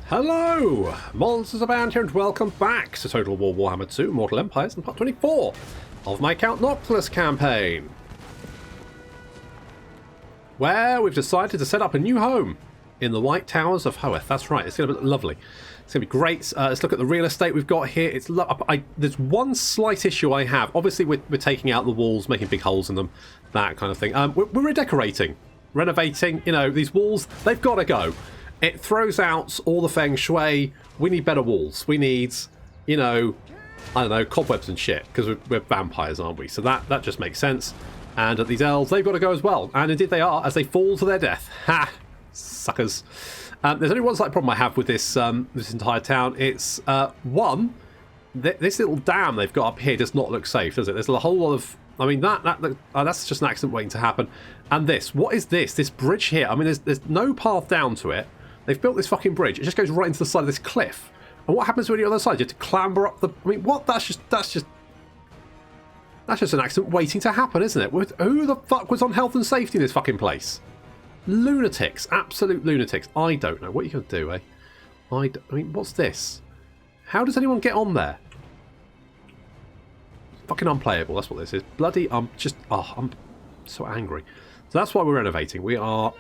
Hello! MonstersAbound here and welcome back to Total War Warhammer 2 Mortal Empires and part 24 of my Count Noctilus Campaign, where we've decided to set up a new home in the White Towers of Howth. That's right, it's going to be lovely. It's going to be great. Let's look at the real estate we've got here. There's one slight issue I have. Obviously, we're taking out the walls, making big holes in them, that kind of thing. We're redecorating, renovating. You know, these walls, they've got to go. It throws out all the feng shui. We need better walls. We need, you know, I don't know, cobwebs and shit, because we're vampires, aren't we? So that just makes sense. And these elves, they've got to go as well. And indeed they are, as they fall to their death. Ha! Suckers. There's only one slight problem I have with this this entire town. It's, one, this little dam they've got up here does not look safe, does it? There's a whole lot of... I mean, that's just an accident waiting to happen. And this, what is this? This bridge here. I mean, there's no path down to it. They've built this fucking bridge. It just goes right into the side of this cliff. And what happens when you're on the other side? You have to clamber up the... I mean, what? That's just an accident waiting to happen, isn't it? Who the fuck was on health and safety in this fucking place? Lunatics. Absolute lunatics. I don't know. What are you going to do, eh? I mean, what's this? How does anyone get on there? Fucking unplayable. That's what this is. Bloody... I'm so angry. So that's why we're renovating. We are...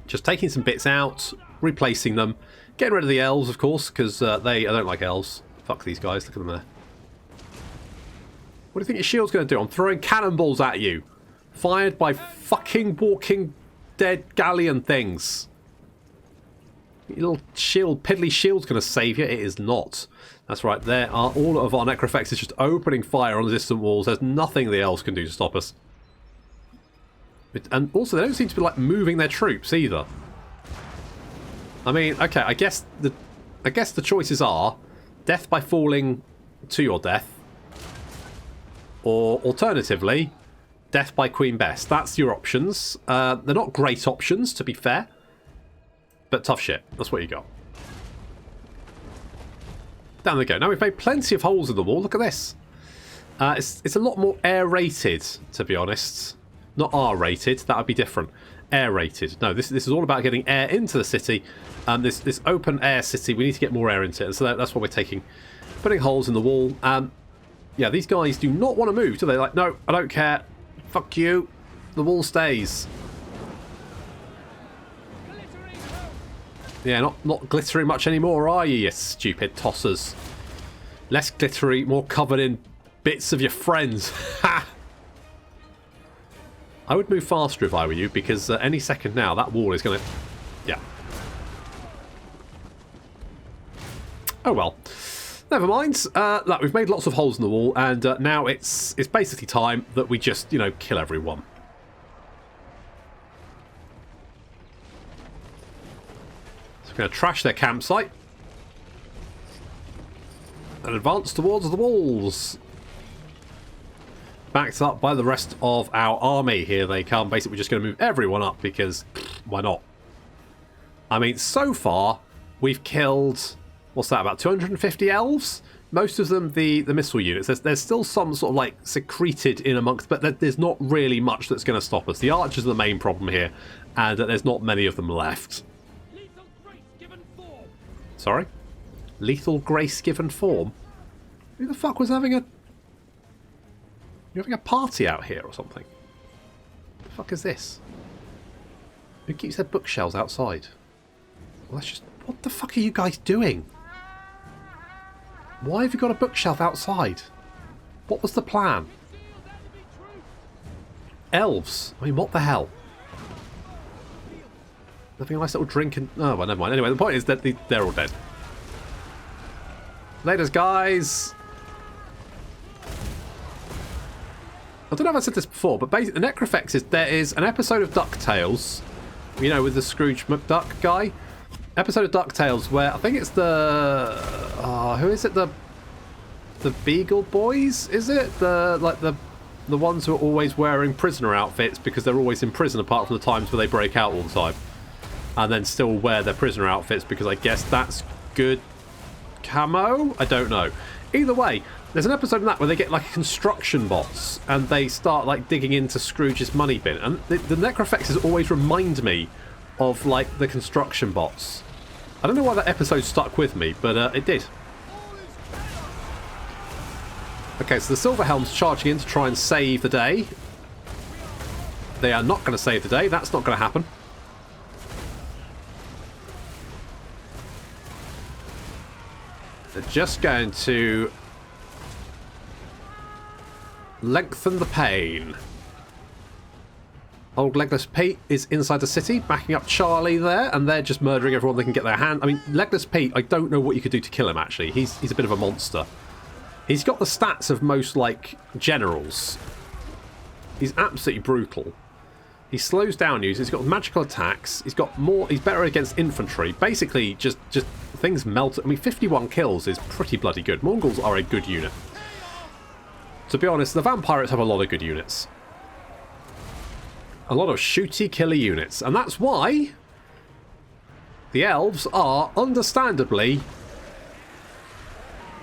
just taking some bits out, replacing them, getting rid of the elves, of course, because I don't like elves. Fuck these guys, look at them there. What do you think your shield's going to do? I'm throwing cannonballs at you, fired by fucking walking dead galleon things. Your little shield, piddly shield's going to save you. It is not. That's right, there are all of our necrofexes just opening fire on the distant walls. There's nothing the elves can do to stop us. And also, they don't seem to be like moving their troops either. I mean, okay, I guess the choices are death by falling to your death, or alternatively, death by Queen Bess. That's your options. They're not great options, to be fair, but tough shit. That's what you got. Down they go. Now we've made plenty of holes in the wall. Look at this. It's a lot more air-rated, to be honest. Not R-rated, that would be different. Air-rated. No, this is all about getting air into the city. This open-air city, we need to get more air into it. And so that's what we're taking. Putting holes in the wall. Yeah, these guys do not want to move, do they? Like, no, I don't care. Fuck you. The wall stays. Yeah, not glittering much anymore, are you stupid tossers? Less glittery, more covered in bits of your friends. Ha! I would move faster if I were you, because any second now, that wall is going to... Yeah. Oh well. Never mind. Look, we've made lots of holes in the wall, and now it's basically time that we just, you know, kill everyone. So we're going to trash their campsite. And advance towards the walls. Backed up by the rest of our army. Here they come. Basically, we're just going to move everyone up because why not? I mean, so far we've killed, what's that, about 250 elves? Most of them the missile units. There's still some sort of like secreted in amongst, but there's not really much that's going to stop us. The archers are the main problem here, and there's not many of them left. Lethal grace given form. Sorry? Lethal grace given form? Who the fuck was having a... You're having a party out here or something. What the fuck is this? Who keeps their bookshelves outside? Well, that's just... What the fuck are you guys doing? Why have you got a bookshelf outside? What was the plan? Elves? I mean, what the hell? Having a nice little drink and... Oh, well, never mind. Anyway, the point is that they're all dead. Laters, guys! I don't know if I said this before, but basically the necrofexes, there is an episode of DuckTales, you know, with the Scrooge McDuck guy. Episode of DuckTales where I think it's the... who is it? The Beagle Boys, is it? The ones who are always wearing prisoner outfits because they're always in prison apart from the times where they break out all the time. And then still wear their prisoner outfits because I guess that's good camo? I don't know. Either way, there's an episode in that where they get like construction bots and they start like digging into Scrooge's money bin. And the necrofexes always remind me of like the construction bots. I don't know why that episode stuck with me, but it did. Okay, so the Silver Helm's charging in to try and save the day. They are not going to save the day. That's not going to happen. They're just going to lengthen the pain. Old Legless Pete is inside the city, backing up Charlie there, and they're just murdering everyone they can get their hand. I mean, Legless Pete, I don't know what you could do to kill him, actually. He's a bit of a monster. He's got the stats of most, like, generals. He's absolutely brutal. He slows down you. He's got magical attacks. He's got more. He's better against infantry. Basically, just things melt. I mean, 51 kills is pretty bloody good. Mongols are a good unit. To be honest, the vampires have a lot of good units. A lot of shooty, killer units. And that's why the elves are, understandably,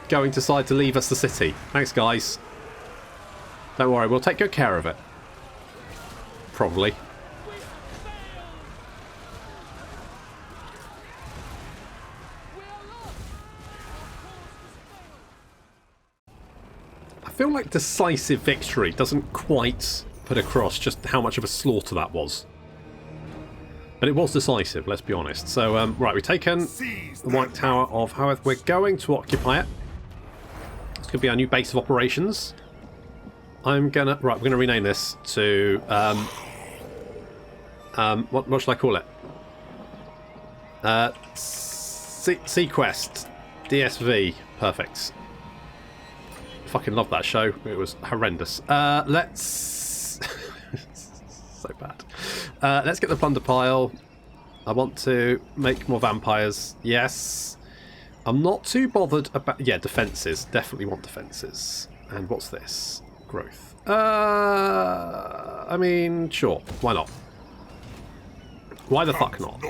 going to decide to leave us the city. Thanks, guys. Don't worry, we'll take good care of it. Probably. I feel like decisive victory doesn't quite put across just how much of a slaughter that was. But it was decisive, let's be honest. So, right, we've taken the White Tower of Howth. We're going to occupy it. It's going to be our new base of operations. Right, we're gonna rename this to what should I call it? Sequest DSV. Perfect. Fucking love that show. It was horrendous. Let's so bad. Let's get the plunder pile. I want to make more vampires. Yes. I'm not too bothered about... Yeah, defences. Definitely want defences. And what's this? Growth. I mean, sure. Why not? Why the fuck not?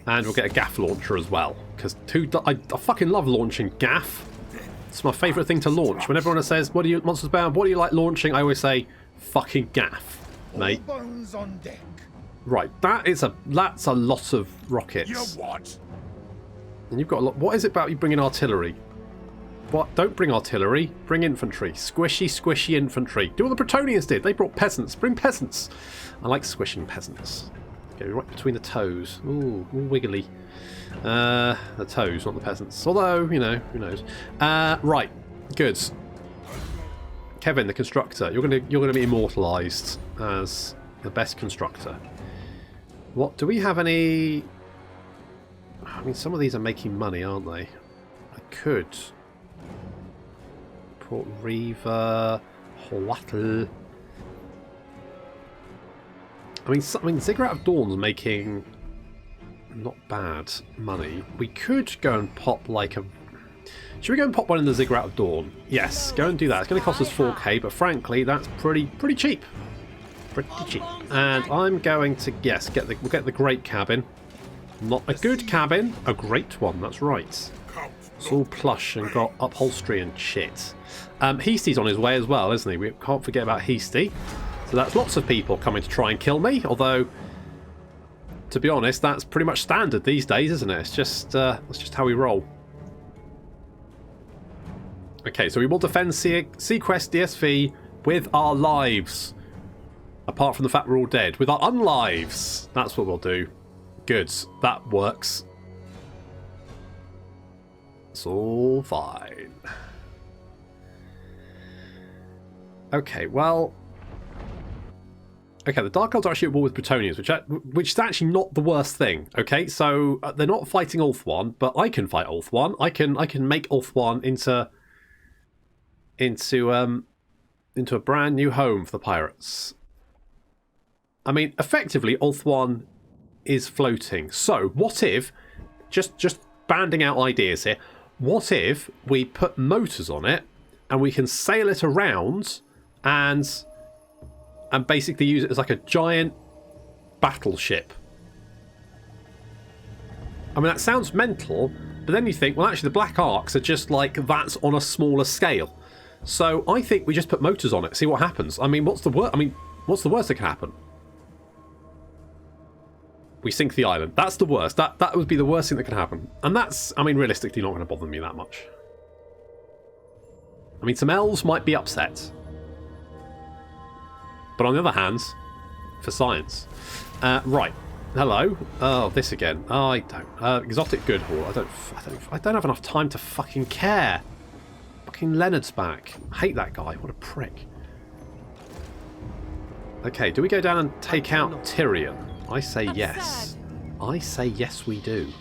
And we'll get a gaff launcher as well. Because I fucking love launching gaff. It's my favourite thing to launch. When everyone says, what do you... MonstersAbound, what do you like launching? I always say, fucking gaff, mate. All bones on deck. Right, that's a lot of rockets. You what? And you've got a lot... What is it about you bringing artillery? What? Don't bring artillery. Bring infantry. Squishy, squishy infantry. Do what the Bretonnians did. They brought peasants. Bring peasants. I like squishing peasants. Go right between the toes. Ooh, wiggly. The toes, not the peasants. Although, you know, who knows. Right. Good. Kevin, the constructor. You're gonna be immortalised as the best constructor. What? Do we have any... I mean, some of these are making money, aren't they? I could... Port Reaver, Howth. I mean, Ziggurat of Dawn's making not bad money. We could go and pop like a... Should we go and pop one in the Ziggurat of Dawn? Yes, go and do that. It's going to cost us 4k, but frankly, that's pretty cheap. Pretty cheap. And I'm going to, yes, we'll get the great cabin. Not a good cabin, a great one, that's right. It's all plush and got upholstery and shit. Heasty's on his way as well, isn't he? We can't forget about Heasty. So that's lots of people coming to try and kill me, although, to be honest, that's pretty much standard these days, isn't it? It's just, that's just how we roll. Okay, so we will defend Sequest DSV with our lives. Apart from the fact we're all dead. With our unlives. That's what we'll do. Good. That works. It's all fine. Okay, well... Okay, the Dark Elves are actually at war with Bretonnians, which is actually not the worst thing. Okay, so they're not fighting Ulthuan, but I can fight Ulthuan. I can make Ulthuan into a brand new home for the pirates. I mean, effectively, Ulthuan is floating. So, what if, just banding out ideas here, what if we put motors on it and we can sail it around and basically use it as like a giant battleship? I mean, that sounds mental, but then you think, well, actually, the Black Arcs are just like that's on a smaller scale. So I think we just put motors on it, see what happens. I mean, what's the worst that can happen? We sink the island. That's the worst. That would be the worst thing that could happen. And that's, I mean, realistically not going to bother me that much. I mean, some elves might be upset. But on the other hand, for science. Right. Hello. Oh, this again. Oh, I don't. Exotic good haul. I don't have enough time to fucking care. Fucking Leonard's back. I hate that guy. What a prick. Okay, do we go down and take out Tyrion? I say yes. I say yes we do.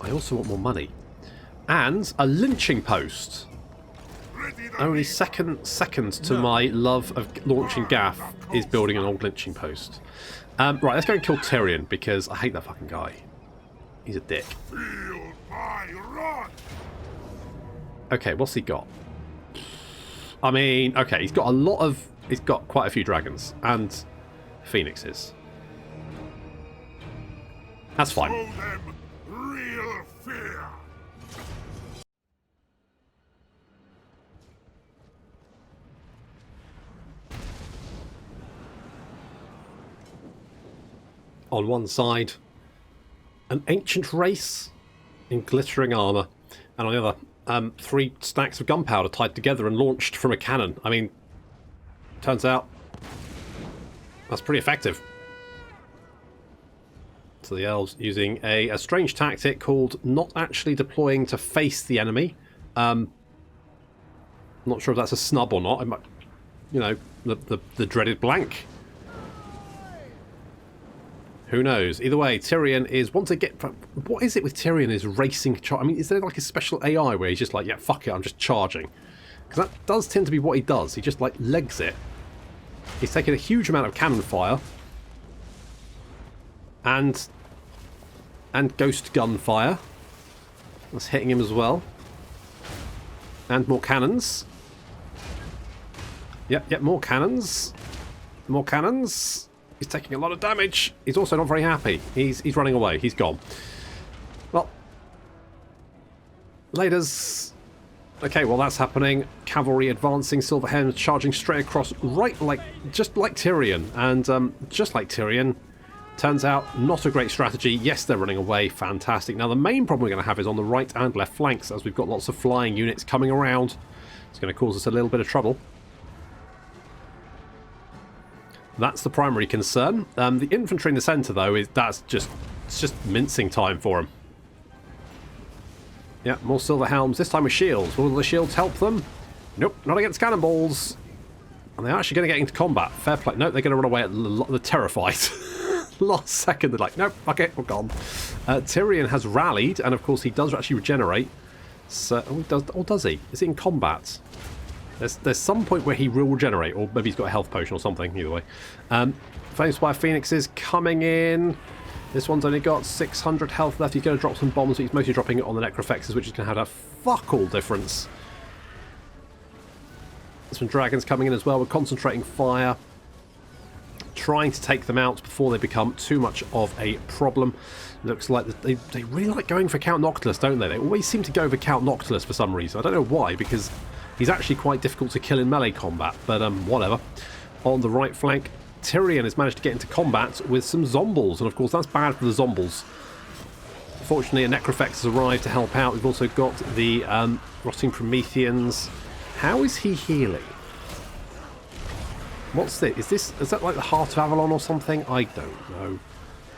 I also want more money. And a lynching post. Only second to my love of launching gaff is building an old lynching post. Right, let's go and kill Tyrion because I hate that fucking guy. He's a dick. Okay, what's he got? I mean, okay, he's got a lot of... He's got quite a few dragons and phoenixes. That's fine. Show them real fear. On one side, an ancient race in glittering armour, and on the other, 3 stacks of gunpowder tied together and launched from a cannon. I mean, turns out that's pretty effective. So the elves using a strange tactic called not actually deploying to face the enemy. Not sure if that's a snub or not. I might, you know, the dreaded blank. Who knows? Either way, Tyrion is... Once they get... What is it with Tyrion is racing... I mean, is there like a special AI where he's just like, yeah, fuck it, I'm just charging? Because that does tend to be what he does. He just, like, legs it. He's taking a huge amount of cannon fire. And ghost gun fire. That's hitting him as well. And more cannons. Yep, more cannons. More cannons. He's taking a lot of damage. He's also not very happy. He's running away. He's gone. Well, laters. Okay, well that's happening. Cavalry advancing. Silverhand charging straight across, right like just like Tyrion, and just like Tyrion. Turns out not a great strategy. Yes, they're running away. Fantastic. Now the main problem we're going to have is on the right and left flanks, as we've got lots of flying units coming around. It's going to cause us a little bit of trouble. That's the primary concern. The infantry in the centre, though, it's just mincing time for them. Yeah, more silver helms. This time with shields. Will the shields help them? Nope, not against cannonballs. And they're actually going to get into combat. Fair play. Nope, they're going to run away. They're terrified. Last second, they're like, nope, fuck it, we're gone. Tyrion has rallied, and of course he does actually regenerate. So, he does, or does he? Is it in combat? There's some point where he will regenerate, or maybe he's got a health potion or something, either way. Flamespire Phoenixes coming in. This one's only got 600 health left. He's going to drop some bombs, but he's mostly dropping it on the Necrofexes, which is going to have a fuck all difference. Some dragons coming in as well. We're concentrating fire. Trying to take them out before they become too much of a problem. Looks like they really like going for Count Noctilus, don't they? They always seem to go for Count Noctilus for some reason. I don't know why, because he's actually quite difficult to kill in melee combat, but whatever. On the right flank, Tyrion has managed to get into combat with some zombles, and of course that's bad for the zombles. Fortunately, a Necrofex has arrived to help out. We've also got the Rotting Prometheans. How is he healing? What's this? Is that like the Heart of Avalon or something? I don't know.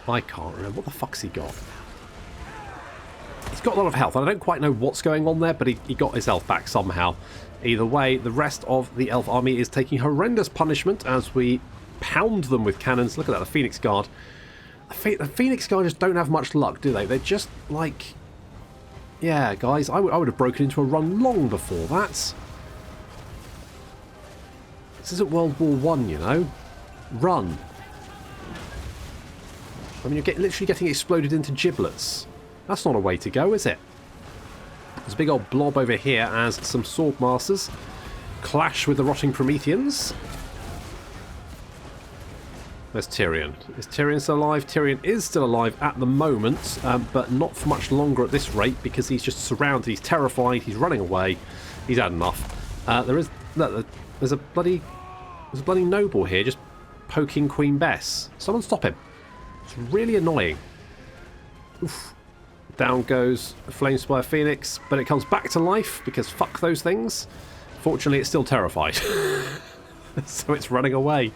I can't remember. What the fuck's he got? He's got a lot of health, and I don't quite know what's going on there, but he got his health back somehow. Either way, the rest of the elf army is taking horrendous punishment as we pound them with cannons. Look at that, the Phoenix Guard. The Phoenix Guard just don't have much luck, do they? They're just like... Yeah, guys, I would have broken into a run long before that. This isn't World War I, you know. Run. I mean, you're literally getting exploded into giblets. That's not a way to go, is it? There's a big old blob over here as some Swordmasters clash with the Rotting Prometheans. There's Tyrion. Is Tyrion still alive? Tyrion is still alive at the moment, but not for much longer at this rate because he's just surrounded. He's terrified. He's running away. He's had enough. There's a bloody noble here just poking Queen Bess. Someone stop him. It's really annoying. Oof. Down goes a Flamespire Phoenix, but it comes back to life because fuck those things. Fortunately, it's still terrified. So it's running away.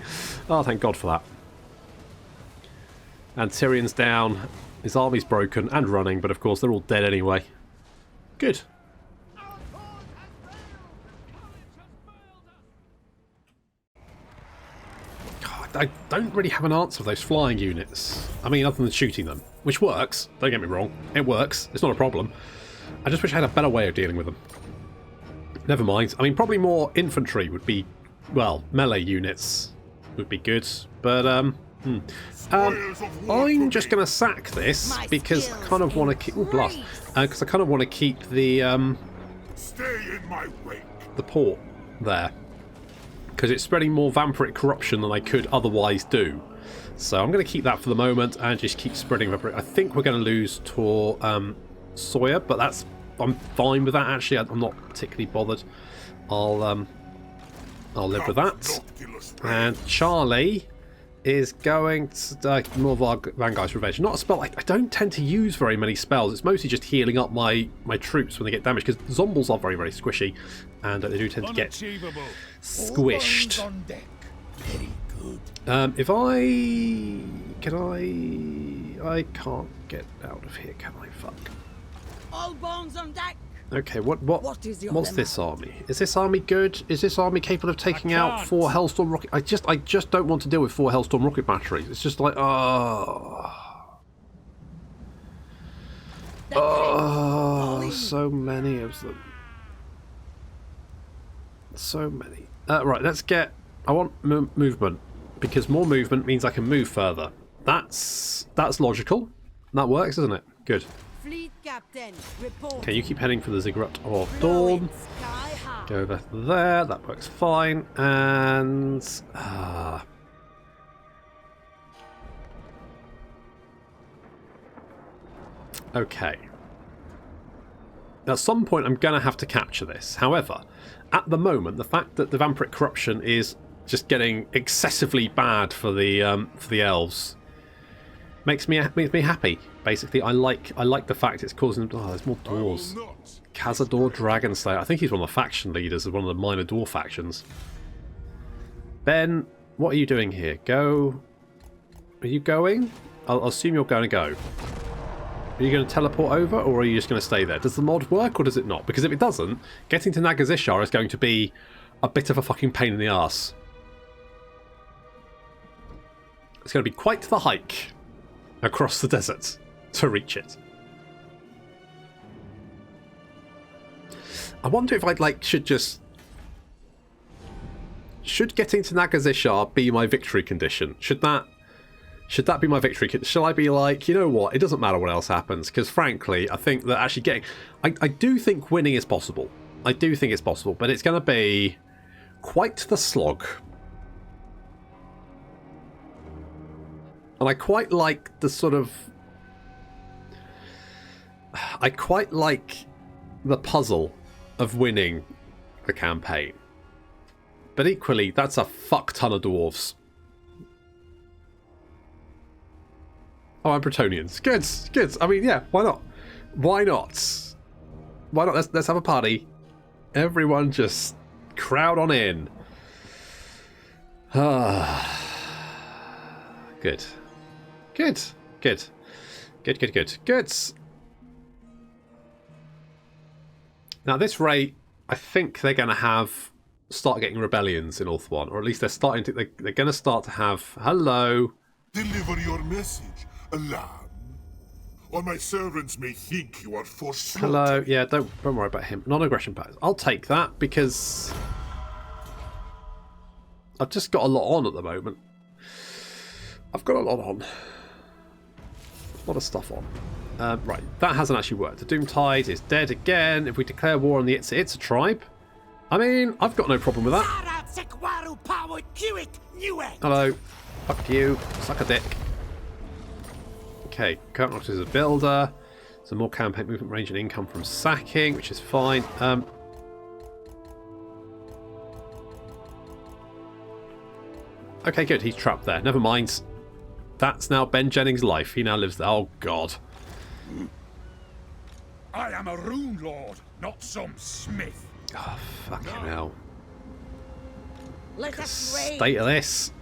Oh, thank God for that. And Tyrion's down. His army's broken and running, but of course they're all dead anyway. Good. God, I don't really have an answer for those flying units. I mean, other than shooting them, which works. Don't get me wrong. It works. It's not a problem. I just wish I had a better way of dealing with them. Never mind. I mean, probably more infantry would be, well, melee units would be good. But, I'm just going to sack this because I kind of want to keep... Ooh, blast. Because I kind of want to keep the, Stay in my wake. the port there. Because it's spreading more vampiric corruption than I could otherwise do. So I'm going to keep that for the moment and just keep spreading vampiric. I think we're going to lose Tor Sawyer, but that's... I'm fine with that, actually. I'm not particularly bothered. I'll live with that. And Charlie is going to more Vanguard's Revenge. Not a spell. I don't tend to use very many spells. It's mostly just healing up my troops when they get damaged, because zombies are very, very squishy, and they do tend to get squished. If I can't get out of here, can I? Fuck. All bones on deck. Okay, what's this army? Is this army good? Is this army capable of taking out 4 Hellstorm rocket? I just don't want to deal with 4 Hellstorm rocket batteries. It's just like, so many of them. So many. Right, let's get... I want movement, because more movement means I can move further. That's logical. That works, doesn't it? Good. Fleet captain, report. Okay, you keep heading for the Ziggurat of Dawn. Go over there. That works fine. And... okay. At some point, I'm going to have to capture this. However, at the moment, the fact that the vampiric corruption is just getting excessively bad for the elves makes me happy. Basically, I like the fact it's causing... Oh, there's more doors. Cazador Dragonslayer. I think he's one of the faction leaders of one of the minor dwarf factions. Ben, what are you doing here? Go... Are you going? I'll assume you're going to go. Are you going to teleport over, or are you just going to stay there? Does the mod work, or does it not? Because if it doesn't, getting to Nagazishar is going to be a bit of a fucking pain in the arse. It's going to be quite the hike across the desert to reach it. I wonder if I'd should getting to Nagazishar be my victory condition? Should that be my victory condition? Shall I be like, you know what, it doesn't matter what else happens? Because frankly, I think that actually getting... I do think winning is possible. I do think it's possible, but it's going to be quite the slog. And I quite like the sort of... I quite like the puzzle of winning the campaign. But equally, that's a fuck ton of dwarves. Oh, I'm Bretonians. Good, good. I mean, yeah, why not? Why not? Why not? Let's have a party. Everyone just crowd on in. Good. Good. Good. Good, good, good. Good. Now, at this rate, I think they're going to start getting rebellions in Ulthuan, or at least they're starting to. They're going to start to have. Hello. Deliver your message, Alan. Or my servants may think you are forsaken. Hello. Yeah, don't worry about him. Non-aggression pact. I'll take that because I've just got a lot on at the moment. I've got a lot on. A lot of stuff on. Right, that hasn't actually worked. The Doomtide is dead again. If we declare war on the Itza tribe, I mean, I've got no problem with that. Hello. Fuck you. Suck a dick. Okay, Count Noctilus is a builder. Some more campaign movement range and income from sacking, which is fine. Okay, good. He's trapped there. Never mind. That's now Ben Jennings' life. He now lives there. Oh, God. I am a rune lord, not some smith. Oh, fucking hell. Let us raid. State of this.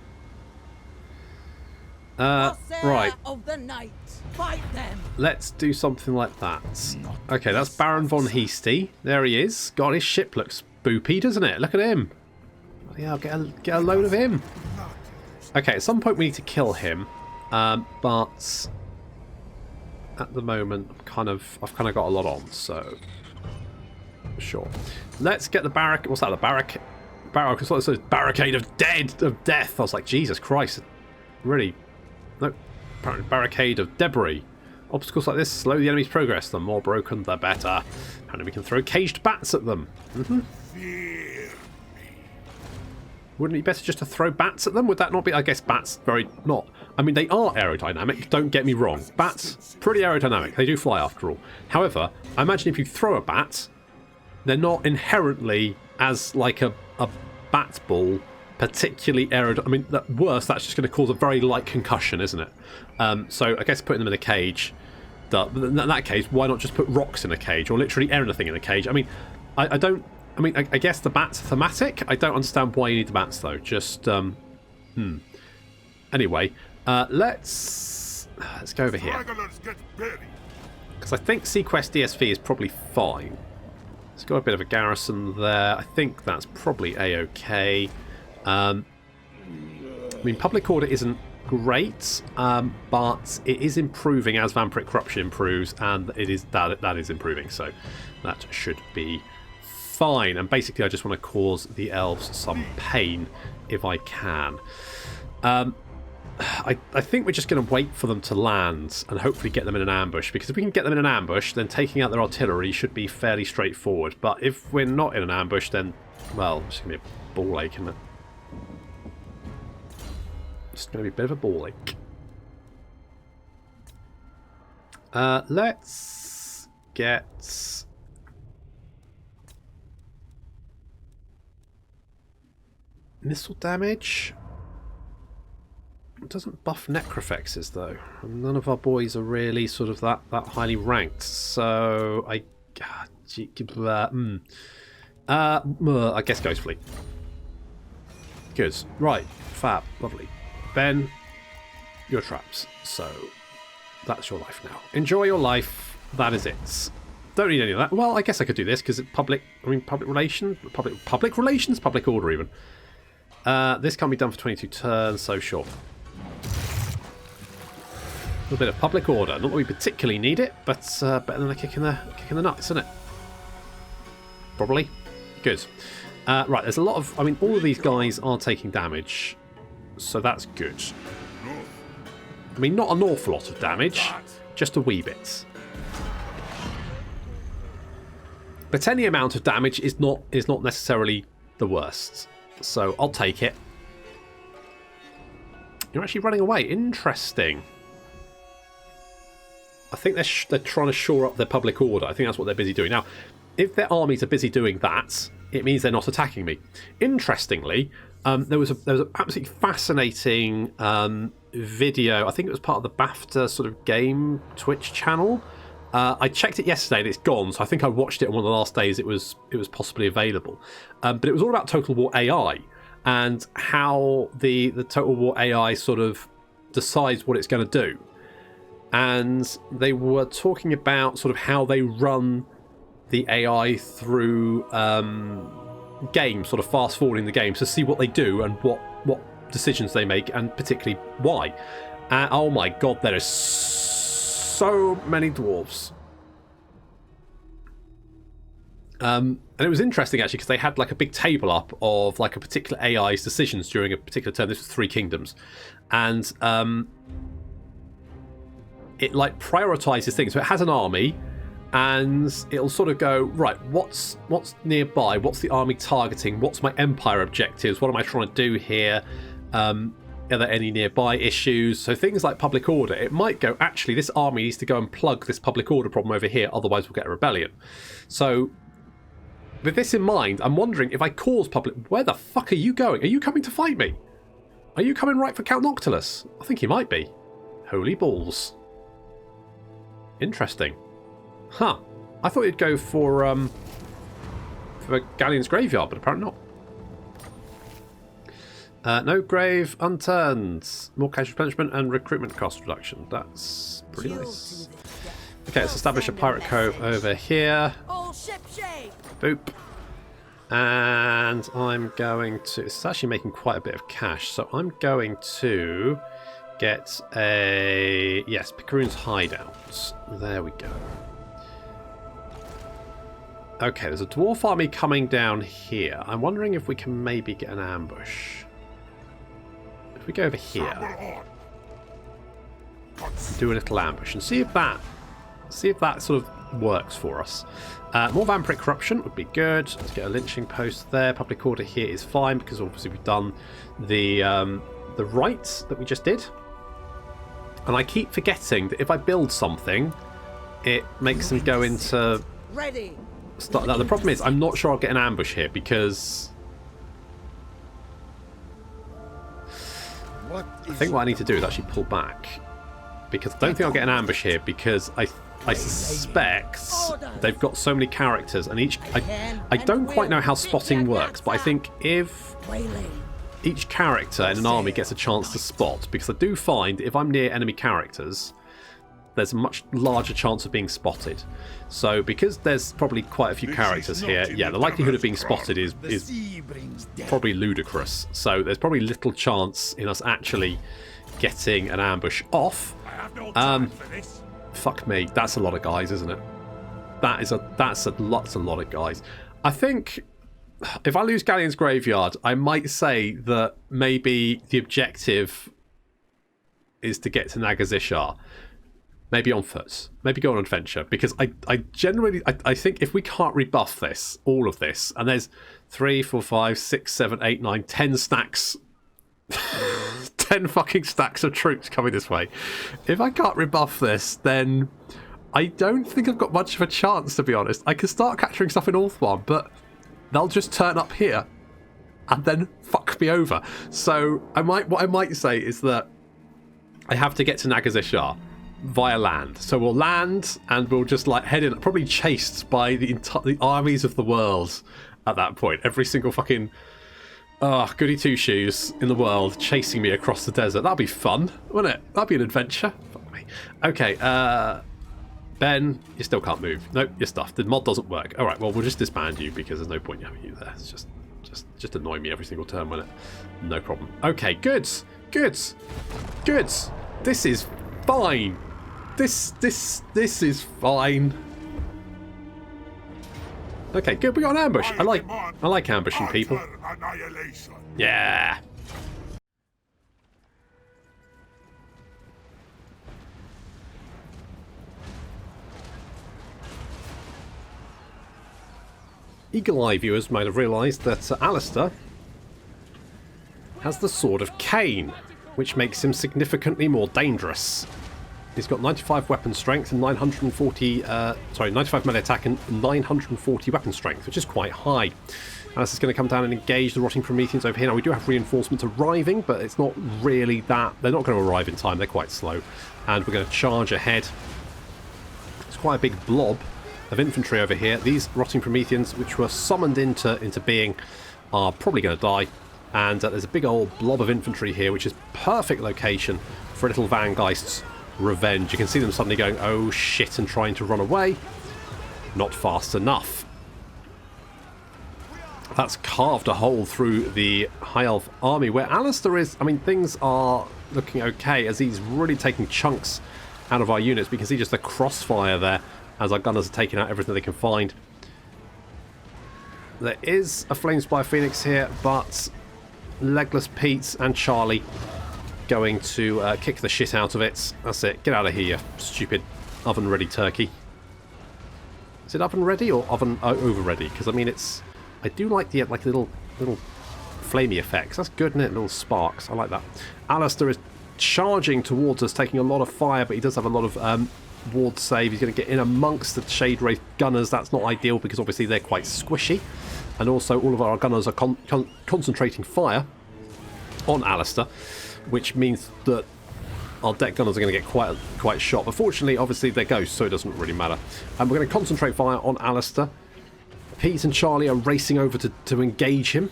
Corsair Right. of the night. Fight them. Let's do something like that. Okay, that's Baron von Heasty. There he is. God, his ship looks boopy, doesn't it? Look at him. Yeah, I'll get a load of him. Okay, at some point we need to kill him, but at the moment I've kind of got a lot on, so sure. Let's get the barrack. What's that? The barrack. Barricade of death. I was like, Jesus Christ, really? No, apparently barricade of debris. Obstacles like this slow the enemy's progress. The more broken, the better. And we can throw caged bats at them. Wouldn't it be better just to throw bats at them? Would that not be? I guess bats very not. I mean, they are aerodynamic. Don't get me wrong. Bats pretty aerodynamic. They do fly after all. However, I imagine if you throw a bat, they're not inherently as like a bat ball, particularly aerodynamic. I mean, at worst, that's just going to cause a very light concussion, isn't it? So I guess putting them in a cage. In that case, why not just put rocks in a cage or literally anything in a cage? I mean, I don't. I mean, I guess the bats are thematic. I don't understand why you need the bats though. Just Anyway, let's go over here because I think Sequest DSV is probably fine. It's got a bit of a garrison there. I think that's probably a-okay. I mean, public order isn't great, but it is improving as vampiric corruption improves, and it is that is improving. So that should be fine. And basically, I just want to cause the elves some pain if I can. I think we're just going to wait for them to land and hopefully get them in an ambush, because if we can get them in an ambush, then taking out their artillery should be fairly straightforward. But if we're not in an ambush, then, well, it's going to be a ball ache, isn't it? It's going to be a bit of a ball ache. Let's get missile damage. It doesn't buff necrofexes though. None of our boys are really sort of that highly ranked. So I guess Ghost Fleet. Good. Right. Fab. Lovely. Ben, your traps. So that's your life now. Enjoy your life. That is it. Don't need any of that. Well, I guess I could do this because it's public relations, public order even. This can't be done for 22 turns, so sure. A little bit of public order. Not that we particularly need it, but better than a kick in the nuts, isn't it? Probably. Good. Right, there's a lot of... I mean, all of these guys are taking damage, so that's good. I mean, not an awful lot of damage, just a wee bit. But any amount of damage is not necessarily the worst. So I'll take it. You're actually running away. Interesting. I think they're trying to shore up their public order. I think that's what they're busy doing. Now, if their armies are busy doing that, it means they're not attacking me. Interestingly, there was an absolutely fascinating video. I think it was part of the BAFTA sort of game Twitch channel. I checked it yesterday and it's gone, so I think I watched it on one of the last days it was possibly available. But it was all about Total War AI and how the Total War AI sort of decides what it's going to do. And they were talking about sort of how they run the AI through games, sort of fast forwarding the games to see what they do and what decisions they make, and particularly why. Oh my god, there is so many dwarves. And it was interesting actually because they had like a big table up of like a particular AI's decisions during a particular turn. This was 3 Kingdoms, and it like prioritizes things. So it has an army, and it'll sort of go, right, what's nearby? What's the army targeting? What's my empire objectives? What am I trying to do here? Are there any nearby issues? So things like public order, it might go, actually, this army needs to go and plug this public order problem over here, otherwise we'll get a rebellion. So with this in mind, I'm wondering if I cause public... Where the fuck are you going? Are you coming to fight me? Are you coming right for Count Noctilus? I think he might be. Holy balls. Interesting. Huh. I thought you'd go for Galleons Graveyard, but apparently not. No grave unturned. More cash replenishment and recruitment cost reduction. That's pretty nice. Okay, let's establish a pirate cove over here. All ship shape. Boop. And I'm going to... It's actually making quite a bit of cash, so I'm going to get a... Yes, Picaroon's hideout. There we go. Okay, there's a dwarf army coming down here. I'm wondering if we can maybe get an ambush. If we go over here, do a little ambush and see if that sort of works for us. More vampiric corruption would be good. Let's get a lynching post there. Public order here is fine because obviously we've done the rites that we just did. And I keep forgetting that if I build something, it makes them go into... Ready. Now, the problem is I'm not sure I'll get an ambush here because... I think what I need to do is actually pull back. Because I don't think I'll get an ambush here because I suspect they've got so many characters and each... I don't quite know how spotting works, but I think if each character in an army gets a chance to spot, because I do find if I'm near enemy characters, there's a much larger chance of being spotted. So because there's probably quite a few characters here, yeah, the likelihood of being spotted is probably ludicrous. So there's probably little chance in us actually getting an ambush off. Fuck me, that's a lot of guys, isn't it? That's a lot of guys. I think if I lose Galleons Graveyard, I might say that maybe the objective is to get to Nagazishar. Maybe on foot. Maybe go on an adventure. Because I generally... I think if we can't rebuff this, all of this, and there's 3, 4, 5, 6, 7, 8, 9, 10 stacks... 10 fucking stacks of troops coming this way. If I can't rebuff this, then I don't think I've got much of a chance, to be honest. I can start capturing stuff in Ulthuan, but they'll just turn up here and then fuck me over. So what I might say is that I have to get to Nagazishar via land. So we'll land and we'll just like head in, probably chased by the armies of the world at that point. Every single fucking goody two-shoes in the world chasing me across the desert. That'd be fun, wouldn't it? That'd be an adventure. Fuck me. Okay, Ben, you still can't move. Nope, you're stuffed. The mod doesn't work. Alright, well, we'll just disband you because there's no point in having you there. It's just annoy me every single turn, won't it? No problem. Okay, good. This is fine. This is fine. Okay, good. We got an ambush. I like ambushing people. Yeah. Eagle Eye viewers might have realised that Alistair has the Sword of Khaine, which makes him significantly more dangerous. He's got 95 weapon strength and 95 melee attack and 940 weapon strength, which is quite high. Alistair's going to come down and engage the Rotting Prometheans over here. Now, we do have reinforcements arriving, but it's not really that... They're not going to arrive in time. They're quite slow. And we're going to charge ahead. It's quite a big blob of infantry over here. These Rotting Prometheans, which were summoned into being, are probably going to die. And there's a big old blob of infantry here, which is perfect location for a little Vangeist's revenge. You can see them suddenly going, oh shit, and trying to run away. Not fast enough. That's carved a hole through the High Elf army, where Alistair is... I mean, things are looking okay as he's really taking chunks out of our units. We can see just the crossfire there as our gunners are taking out everything they can find. There is a Flamespire Phoenix here, but Legless Pete and Charlie going to kick the shit out of it. That's it. Get out of here, you stupid oven-ready turkey. Is it oven-ready or oven over-ready? Because, I mean, it's... I do like the little flamey effects. That's good, isn't it? Little sparks. I like that. Alistair is charging towards us, taking a lot of fire, but he does have a lot of ward save. He's going to get in amongst the Shade Wraith gunners. That's not ideal because obviously they're quite squishy. And also all of our gunners are concentrating fire on Alistair, which means that our deck gunners are going to get quite shot. But fortunately, obviously, they're ghosts, so it doesn't really matter. And we're going to concentrate fire on Alistair. Pete and Charlie are racing over to engage him.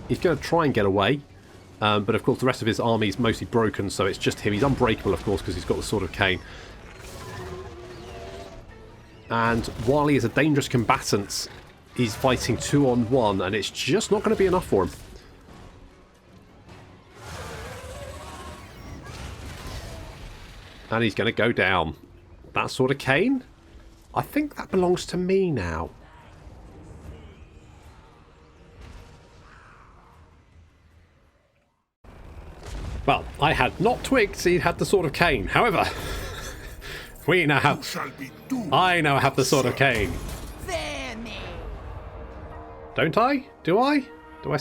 He's going to try and get away. But of course, the rest of his army is mostly broken, so it's just him. He's unbreakable, of course, because he's got the Sword of Khaine. And while he is a dangerous combatant, he's fighting 2-on-1, and it's just not going to be enough for him. And he's going to go down. That Sword of Khaine? I think that belongs to me now. Well, I had not twigged he had the Sword of Khaine. However, we now have... I now have the Sword of Khaine. Don't I? Do I? Do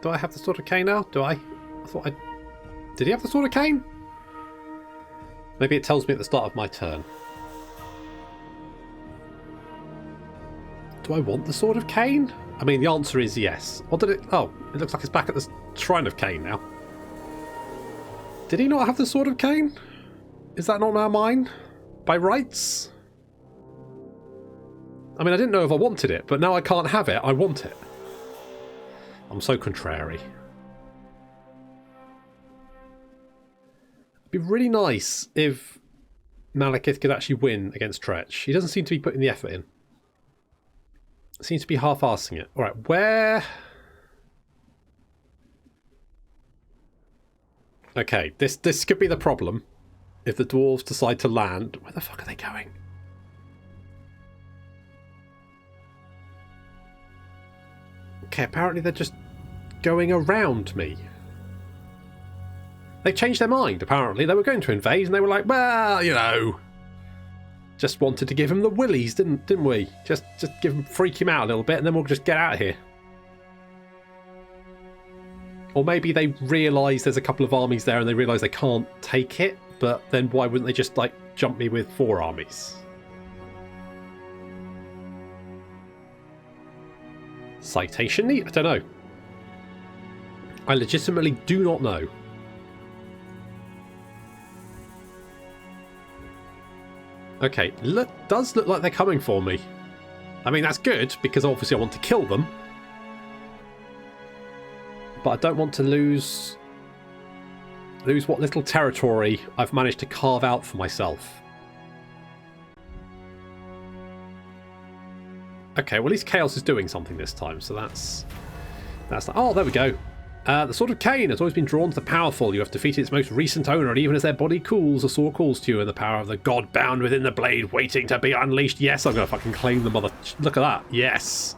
I have the Sword of Khaine now? Do I? I thought I... Did he have the Sword of Khaine? Maybe it tells me at the start of my turn. Do I want the Sword of Khaine? I mean, the answer is yes. Or did it... Oh, it looks like it's back at the Shrine of Khaine now. Did he not have the Sword of Khaine? Is that not now mine? By rights? I mean, I didn't know if I wanted it, but now I can't have it. I want it. I'm so contrary. It'd be really nice if Malekith could actually win against Tretch. He doesn't seem to be putting the effort in. Seems to be half-arsing it. Alright, where... Okay, this could be the problem. If the dwarves decide to land... Where the fuck are they going? Okay, apparently they're just going around me. They changed their mind, apparently. They were going to invade, and they were like, well, you know... Just wanted to give him the willies, didn't we? Just freak him out a little bit, and then we'll just get out of here. Or maybe they realise there's a couple of armies there and they realise they can't take it, but then why wouldn't they just, like, jump me with 4 armies? Citation neat? I don't know. I legitimately do not know. Okay, does look like they're coming for me. I mean, that's good, because obviously I want to kill them. But I don't want to lose what little territory I've managed to carve out for myself. Okay, well at least Chaos is doing something this time, so that's oh, there we go. The Sword of Khaine has always been drawn to the powerful. You have defeated its most recent owner, and even as their body cools, the sword calls to you, and the power of the god bound within the blade, waiting to be unleashed. Yes, I'm going to fucking claim the mother... Look at that. Yes.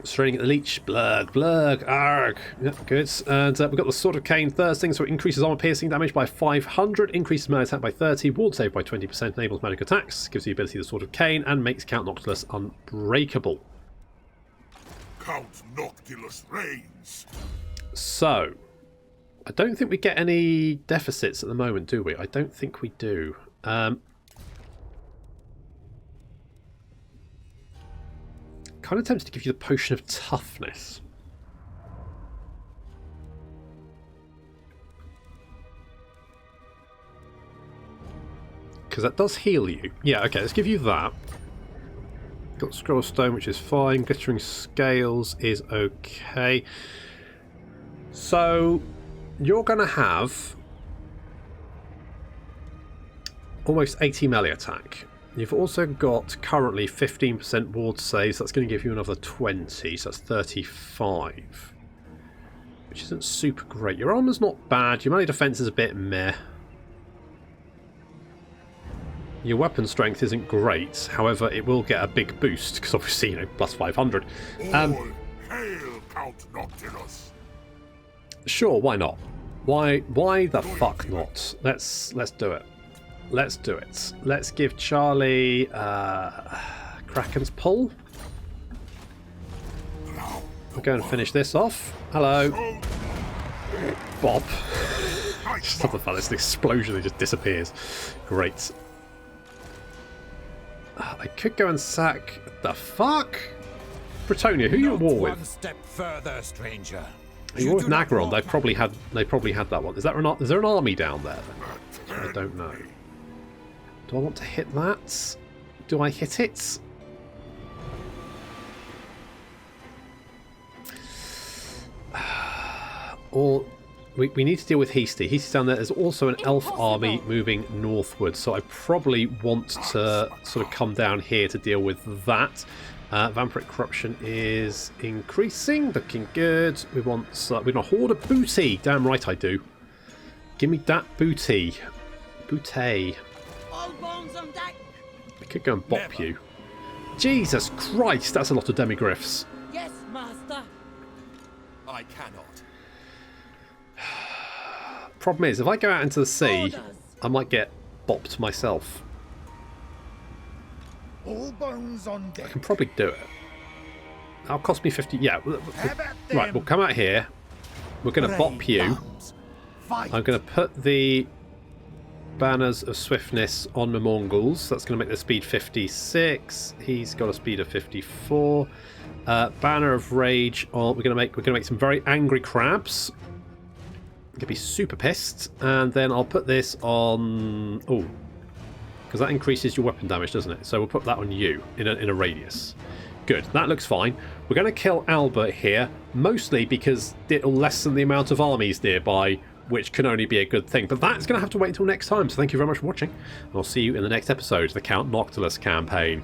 Straining at the leech. Blurg, blurg, arg. Yep, good. And we've got the Sword of Khaine thirsting, so it increases armor piercing damage by 500, increases melee attack by 30, ward save by 20%, enables magic attacks, gives the ability of the Sword of Khaine, and makes Count Noctilus unbreakable. Count Noctilus reigns. So, I don't think we get any deficits at the moment, do we? I don't think we do. Kind of tempted to give you the Potion of Toughness. Because that does heal you. Yeah, okay, let's give you that. Got Scroll of Stone, which is fine. Glittering Scales is okay. So, you're going to have almost 80 melee attack. You've also got currently 15% ward save, so that's going to give you another 20, so that's 35. Which isn't super great. Your armor's not bad, your melee defense is a bit meh. Your weapon strength isn't great, however it will get a big boost, because obviously, you know, plus 500. All hail Count Noctilus. Sure, why not? Why the fuck not? Let's do it. Let's do it. Let's give Charlie Kraken's Pull. We'll go and finish this off. Hello. Bob. Just have the fun. It's an explosion that just disappears. Great. I could go and sack... The fuck? Britonia, who are you at war with? One step further, stranger. You were with Nagron. They probably had that one. Is there an army down there? Then? I don't know. Do I want to hit that? Do I hit it? Or we need to deal with Hasty. He's down there. There's also an elf army moving northward, so I probably want to sort of come down here to deal with that. Vampiric corruption is increasing, looking good. We want a horde of booty. Damn right I do. Give me that booty. Booty. All bones on deck. I could go and bop you. Jesus Christ, that's a lot of demigryphs. Yes, master. I cannot. Problem is, if I go out into the sea, Orders. I might get bopped myself. All bones on I deck. can probably do it. That'll cost me 50. Yeah. Right, we'll come out here. We're going to bop you. I'm going to put the banners of swiftness on the Mongols. That's going to make the speed 56. He's got a speed of 54. Banner of rage on. We're going to make some very angry crabs. Going to be super pissed. And then I'll put this on. Oh. Because that increases your weapon damage, doesn't it? So we'll put that on you in a radius. Good, that looks fine. We're going to kill Albert here, mostly because it'll lessen the amount of armies nearby, which can only be a good thing. But that's going to have to wait until next time, so thank you very much for watching. And I'll see you in the next episode of the Count Noctilus Campaign.